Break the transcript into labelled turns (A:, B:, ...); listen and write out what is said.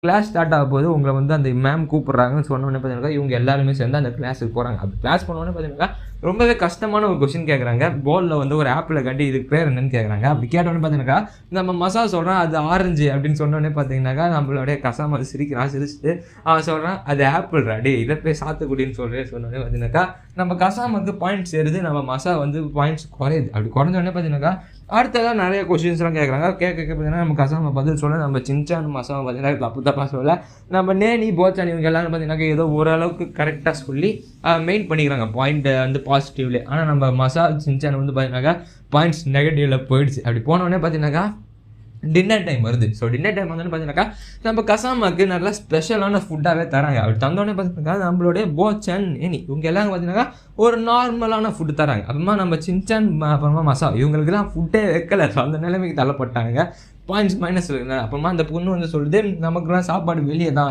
A: Class start ஆக போது உங்களை வந்து அந்த மேம் கூப்பிட்றாங்கன்னு சொன்னோன்னே பார்த்தீங்கன்னா இவங்க எல்லாருமே சேர்ந்து அந்த கிளாஸுக்கு போகிறாங்க. அப்படி கிளாஸ் பண்ணோன்னே பார்த்தீங்கன்னா ரொம்பவே கஷ்டமான ஒரு கொஸ்டின் கேட்குறாங்க. போர்டில் வந்து ஒரு ஆப்பில் கட்டி இதுக்கு பேர் என்னன்னு கேட்குறாங்க. அப்படி கேட்டோன்னே பார்த்தீங்கன்னாக்கா நம்ம மசா சொல்கிறான் அது ஆரஞ்சு அப்படின்னு சொன்னோன்னே பார்த்தீங்கன்னாக்கா நம்மளுடைய கசாம சிரிச்சுட்டு அவன் சொல்கிறான் அது ஆப்பிள் ராடி இதை போய் சாத்துக்குடின்னு சொன்னோன்னே பார்த்தீங்கன்னாக்கா நம்ம கசாமுக்கு பாயிண்ட்ஸ் ஏறுது, நம்ம மசா வந்து பாயிண்ட்ஸ் குறையுது. அப்படி குறைஞ்சோடனே பார்த்தீங்கன்னாக்கா அடுத்ததான் நிறைய கொஸ்டின்ஸ்லாம் கேட்குறாங்க. கேட்க பார்த்தீங்கன்னா நம்ம கசாம பதில் சொல்ல, நம்ம சின்சான் மசாவை பார்த்தீங்கன்னா தப்பு தப்பாக சொல்ல, நம்ம நேனி போச்சான் இவங்க எல்லாரும் பார்த்தீங்கன்னா ஏதோ ஓரளவுக்கு கரெக்டாக சொல்லி மெயின் பண்ணிக்கிறாங்க பாயிண்ட்டை வந்து பாசிட்டிவ்லேயே. ஆனால் நம்ம மசா சின்சான் வந்து பார்த்தீங்கன்னாக்கா பாயிண்ட்ஸ் நெகட்டிவில் போயிடுச்சு. அப்படி போனோடனே பார்த்தீங்கன்னாக்கா டின்னர் டைம் வருது. ஸோ டின்னர் டைம் வந்து பார்த்தீங்கன்னாக்கா நம்ம கசாமாக்கு நல்லா ஸ்பெஷலான ஃபுட்டாகவே தராங்க. அப்படி தந்தோடனே பார்த்தீங்கன்னாக்கா நம்மளுடைய போச்சான் நேனி இவங்க எல்லாம் பார்த்தீங்கன்னாக்கா ஒரு நார்மலான ஃபுட்டு தராங்க. அப்புறமா நம்ம சின்சான் அப்புறமா மசா இவங்களுக்குலாம் ஃபுட்டே வைக்கல. ஸோ அந்த நிலைமைக்கு தள்ளப்பட்டாங்க. Points minus. அப்புறமா அந்த பொண்ணு வந்து சொல்லுது நமக்குலாம் சாப்பாடு வெளியே தான்